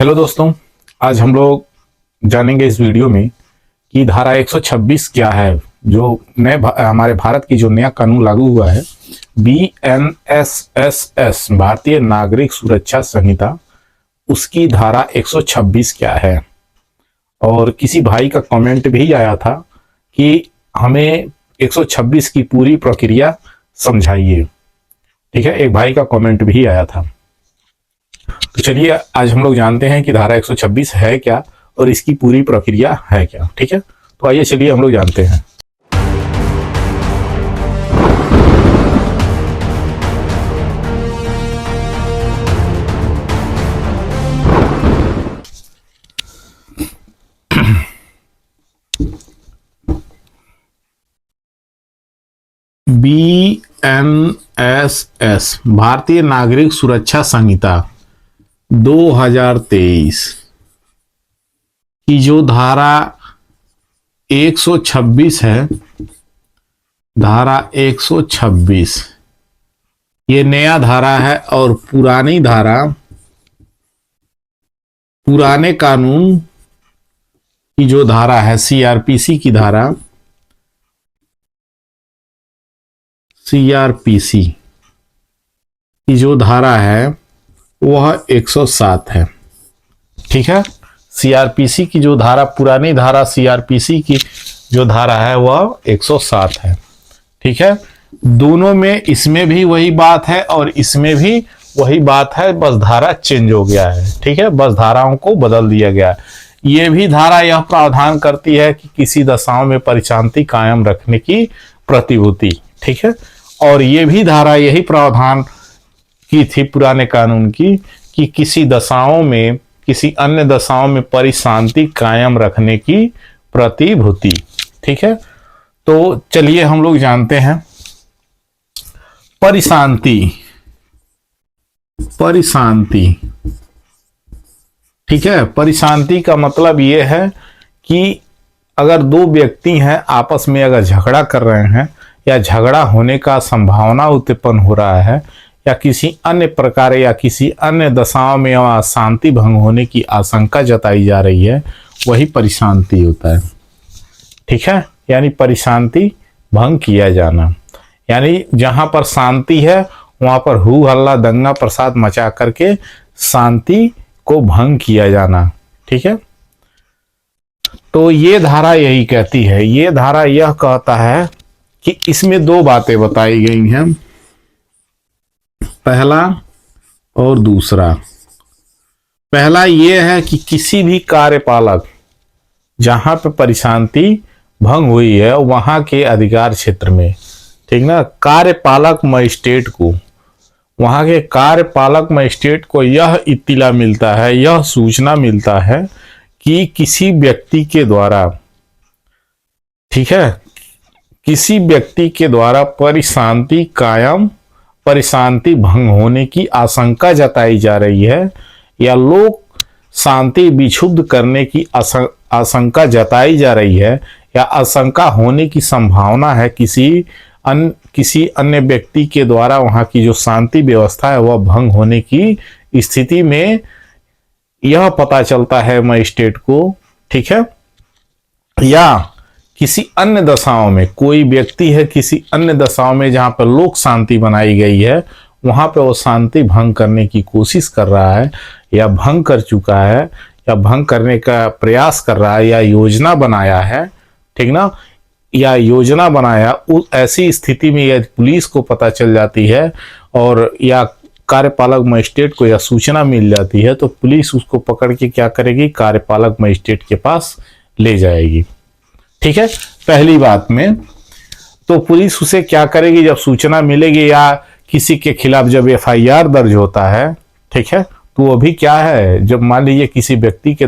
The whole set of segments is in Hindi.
हेलो दोस्तों, आज हम लोग जानेंगे इस वीडियो में कि धारा 126 क्या है। जो हमारे भारत की जो नया कानून लागू हुआ है, BNSS भारतीय नागरिक सुरक्षा संहिता, उसकी धारा 126 क्या है। और किसी भाई का कमेंट भी आया था कि हमें 126 की पूरी प्रक्रिया समझाइए। ठीक है, एक भाई का कमेंट भी आया था। तो चलिए आज हम लोग जानते हैं कि धारा 126 है क्या और इसकी पूरी प्रक्रिया है क्या। ठीक है, तो आइए चलिए हम लोग जानते हैं। BNSS भारतीय नागरिक सुरक्षा संहिता 2023 की जो धारा 126 है, धारा 126 ये नया धारा है और पुरानी धारा, पुराने कानून की जो धारा है CRPC की धारा, CRPC की जो धारा है वह 107 है। ठीक है, CRPC की जो धारा, पुरानी धारा CRPC की जो धारा है वह 107 है। ठीक है, दोनों में इसमें भी वही बात है और इसमें भी वही बात है, बस धारा चेंज हो गया है। ठीक है, बस धाराओं को बदल दिया गया है। ये भी धारा यह प्रावधान करती है कि किसी दशाओं में परिशांति कायम रखने की प्रतिभूति। ठीक है, और ये भी धारा यही प्रावधान की थी पुराने कानून की कि किसी दशाओं में, किसी अन्य दशाओं में परिशांति कायम रखने की प्रतिभूति। ठीक है, तो चलिए हम लोग जानते हैं परिशांति। परिशांति, ठीक है, परिशांति का मतलब यह है कि अगर दो व्यक्ति हैं आपस में अगर झगड़ा कर रहे हैं या झगड़ा होने का संभावना उत्पन्न हो रहा है या किसी अन्य प्रकार या किसी अन्य दशाओं में शांति भंग होने की आशंका जताई जा रही है, वही परिशांति होता है। ठीक है, यानी परिशांति भंग किया जाना, यानी जहां पर शांति है वहां पर हु हल्ला दंगा प्रसाद मचा करके शांति को भंग किया जाना। ठीक है, तो ये धारा यही कहती है। ये धारा यह कहता है कि इसमें दो बातें बताई गई हैं, पहला और दूसरा। पहला यह है कि किसी भी कार्यपालक जहां पे परिशांति भंग हुई है वहां के अधिकार क्षेत्र में, ठीक ना, कार्यपालक मजिस्ट्रेट को, वहां के कार्यपालक मजिस्ट्रेट को यह इत्तिला मिलता है, यह सूचना मिलता है कि किसी व्यक्ति के द्वारा, ठीक है, किसी व्यक्ति के द्वारा परिशांति कायम, परिशांति भंग होने की आशंका जताई जा रही है या लोक शांति विक्षुब्ध करने की आशंका जताई जा रही है या आशंका होने की संभावना है किसी अन्य व्यक्ति के द्वारा वहां की जो शांति व्यवस्था है वह भंग होने की स्थिति में यह पता चलता है मजिस्ट्रेट को। ठीक है, या किसी अन्य दशाओं में, कोई व्यक्ति है किसी अन्य दशाओं में जहां पर लोक शांति बनाई गई है वहां पर वो शांति भंग करने की कोशिश कर रहा है या भंग कर चुका है या भंग करने का प्रयास कर रहा है या योजना बनाया है, ठीक ना, या योजना बनाया, उस ऐसी स्थिति में यदि पुलिस को पता चल जाती है और या कार्यपालक मजिस्ट्रेट को यह सूचना मिल जाती है तो पुलिस उसको पकड़ के क्या करेगी, कार्यपालक मजिस्ट्रेट के पास ले जाएगी। ठीक है, पहली बात में तो पुलिस उसे क्या करेगी, जब सूचना मिलेगी या किसी के खिलाफ जब FIR दर्ज होता है, ठीक है, तो वो भी क्या है, जब मान लीजिए किसी व्यक्ति के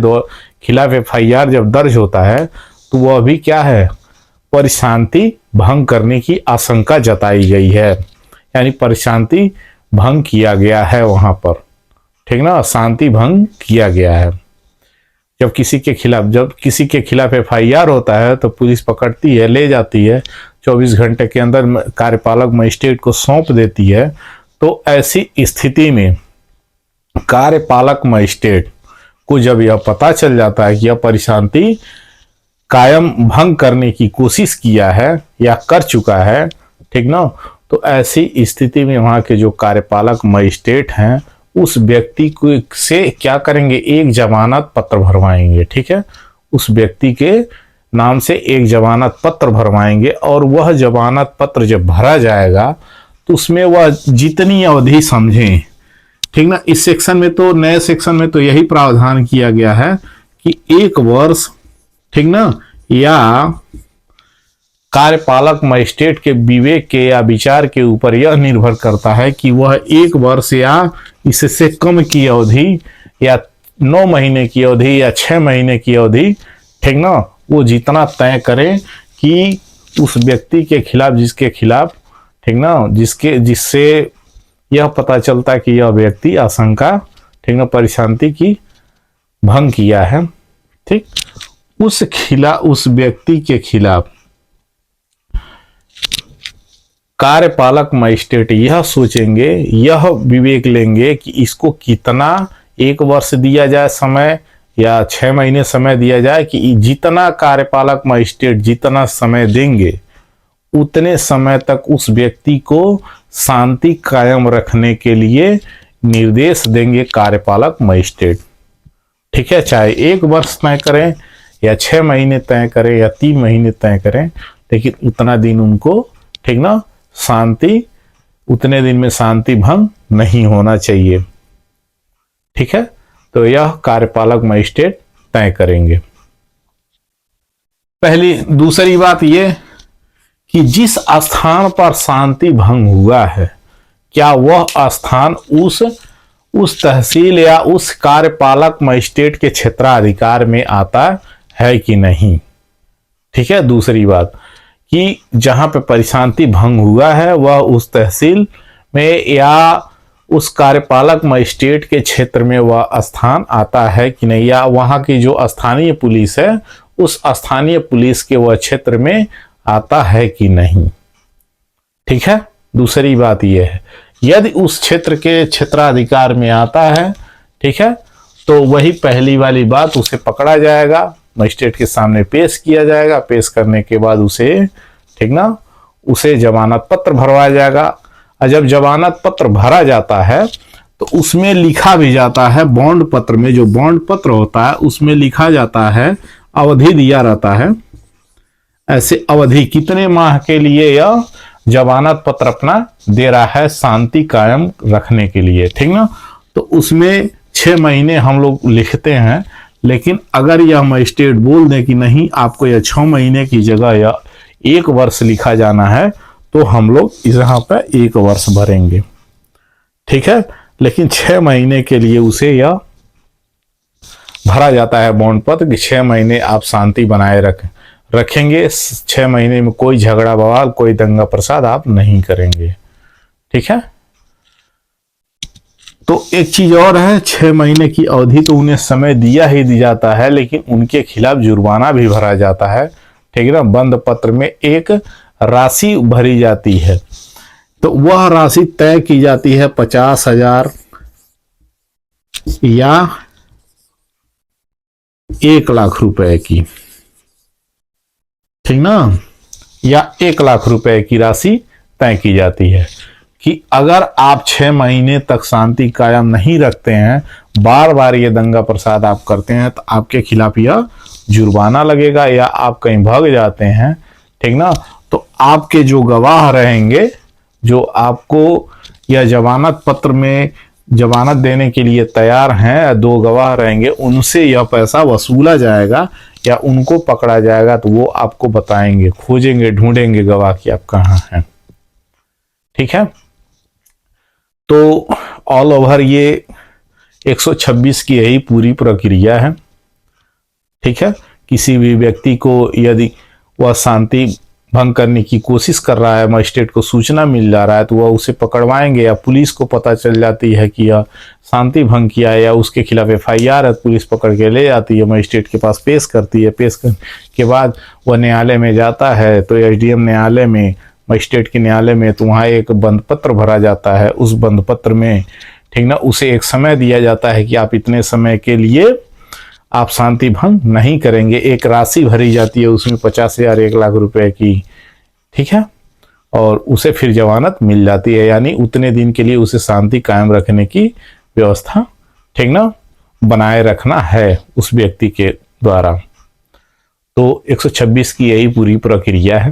खिलाफ FIR जब दर्ज होता है तो वह भी क्या है, परिशांति भंग करने की आशंका जताई गई है, यानी परिशांति भंग किया गया है वहां पर। ठीक ना, शांति भंग किया गया है। जब किसी के खिलाफ FIR होता है तो पुलिस पकड़ती है, ले जाती है, 24 घंटे के अंदर कार्यपालक मजिस्ट्रेट को सौंप देती है। तो ऐसी स्थिति में कार्यपालक मजिस्ट्रेट को जब यह पता चल जाता है कि यह परिशांति कायम भंग करने की कोशिश किया है या कर चुका है, ठीक ना, तो ऐसी स्थिति में वहां के जो कार्यपालक मजिस्ट्रेट हैं उस व्यक्ति को से क्या करेंगे, एक जमानत पत्र भरवाएंगे। ठीक है, उस व्यक्ति के नाम से एक जमानत पत्र भरवाएंगे और वह जमानत पत्र जब भरा जाएगा तो उसमें वह जितनी अवधि समझें, ठीक ना, इस सेक्शन में तो नए सेक्शन में तो यही प्रावधान किया गया है कि 1 वर्ष, ठीक ना, या कार्यपालक मजिस्ट्रेट के विवेक के या विचार के ऊपर यह निर्भर करता है कि वह 1 वर्ष या इससे कम की अवधि या 9 महीने की अवधि या 6 महीने की अवधि, ठीक ना, वो जितना तय करें कि उस व्यक्ति के खिलाफ, जिसके खिलाफ, ठीक ना, जिससे यह पता चलता है कि यह व्यक्ति आशंका, ठीक ना, परिशांति की भंग किया है, ठीक, उस व्यक्ति के खिलाफ कार्यपालक मजिस्ट्रेट यह सोचेंगे, यह विवेक लेंगे कि इसको कितना 1 वर्ष दिया जाए समय या 6 महीने समय दिया जाए, कि जितना कार्यपालक मजिस्ट्रेट जितना समय देंगे उतने समय तक उस व्यक्ति को शांति कायम रखने के लिए निर्देश देंगे कार्यपालक मजिस्ट्रेट। ठीक है, चाहे 1 वर्ष तय करें या 6 महीने तय करें या 3 महीने तय करें, लेकिन उतना दिन उनको, ठीक ना, शांति, उतने दिन में शांति भंग नहीं होना चाहिए। ठीक है, तो यह कार्यपालक मजिस्ट्रेट तय करेंगे। दूसरी बात यह कि जिस स्थान पर शांति भंग हुआ है, क्या वह स्थान उस तहसील या उस कार्यपालक मजिस्ट्रेट के क्षेत्राधिकार में आता है कि नहीं। ठीक है, दूसरी बात कि जहां पे परिशांति भंग हुआ है वह उस तहसील में या उस कार्यपालक मजिस्ट्रेट के क्षेत्र में वह स्थान आता है कि नहीं, या वहां की जो स्थानीय पुलिस है उस स्थानीय पुलिस के वह क्षेत्र में आता है कि नहीं। ठीक है, दूसरी बात यह है, यदि उस क्षेत्र के क्षेत्राधिकार में आता है, ठीक है, तो वही पहली वाली बात, उसे पकड़ा जाएगा, मजिस्ट्रेट के सामने पेश किया जाएगा, पेश करने के बाद उसे, ठीक ना, उसे जमानत पत्र भरवाया जाएगा। और जब जमानत पत्र भरा जाता है तो उसमें लिखा भी जाता है, बॉन्ड पत्र में, जो बॉन्ड पत्र होता है उसमें लिखा जाता है, अवधि दिया रहता है, ऐसे अवधि कितने माह के लिए यह जमानत पत्र अपना दे रहा है शांति कायम रखने के लिए। ठीक ना, तो उसमें 6 महीने हम लोग लिखते हैं, लेकिन अगर यह मजिस्ट्रेट बोल दे कि नहीं, आपको यह 6 महीने की जगह या 1 वर्ष लिखा जाना है, तो हम लोग यहाँ पर 1 वर्ष भरेंगे। ठीक है, लेकिन 6 महीने के लिए उसे यह भरा जाता है बॉन्ड पत्र कि 6 महीने आप शांति बनाए रखेंगे, 6 महीने में कोई झगड़ा बवाल, कोई दंगा प्रसाद आप नहीं करेंगे। ठीक है, तो एक चीज और है, 6 महीने की अवधि तो उन्हें समय दिया ही जाता है, लेकिन उनके खिलाफ जुर्माना भी भरा जाता है। ठीक है ना, बंद पत्र में एक राशि भरी जाती है, तो वह राशि तय की जाती है 50,000 या 1 लाख रुपए की। ठीक ना, या 1 लाख रुपए की राशि तय की जाती है कि अगर आप 6 महीने तक शांति कायम नहीं रखते हैं, बार बार ये दंगा प्रसाद आप करते हैं, तो आपके खिलाफ यह जुर्माना लगेगा, या आप कहीं भाग जाते हैं, ठीक ना, तो आपके जो गवाह रहेंगे, जो आपको यह जमानत पत्र में जमानत देने के लिए तैयार हैं, 2 गवाह रहेंगे, उनसे यह पैसा वसूला जाएगा या उनको पकड़ा जाएगा, तो वो आपको बताएंगे, खोजेंगे, ढूंढेंगे गवाह कि आप कहाँ हैं। ठीक है, तो ऑल ओवर ये 126 की यही पूरी प्रक्रिया है। ठीक है, किसी भी व्यक्ति को यदि वह शांति भंग करने की कोशिश कर रहा है, मजिस्ट्रेट को सूचना मिल जा रहा है, तो वह उसे पकड़वाएंगे, या पुलिस को पता चल जाती है कि यह शांति भंग किया है या उसके खिलाफ FIR है, पुलिस पकड़ के ले जाती है, मजिस्ट्रेट के पास पेश करती है, पेश करने के बाद वह न्यायालय में जाता है, तो SDM न्यायालय में, मजिस्ट्रेट के न्यायालय में, तो वहाँ एक बंद पत्र भरा जाता है। उस बंद पत्र में, ठीक ना, उसे एक समय दिया जाता है कि आप इतने समय के लिए आप शांति भंग नहीं करेंगे। एक राशि भरी जाती है, उसमें 50,000 1 लाख रुपए की, ठीक है, और उसे फिर जमानत मिल जाती है, यानी उतने दिन के लिए उसे शांति कायम रखने की व्यवस्था, ठीक ना, बनाए रखना है उस व्यक्ति के द्वारा। तो 126 की यही पूरी प्रक्रिया है।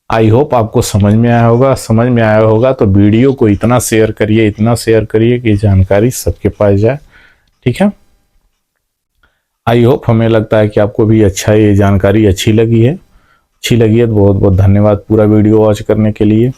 आई होप आपको समझ में आया होगा। समझ में आया होगा तो वीडियो को इतना शेयर करिए कि जानकारी सबके पास जाए, ठीक है। आई होप, हमें लगता है कि आपको भी अच्छा, ये जानकारी अच्छी लगी है तो बहुत बहुत धन्यवाद पूरा वीडियो वॉच करने के लिए।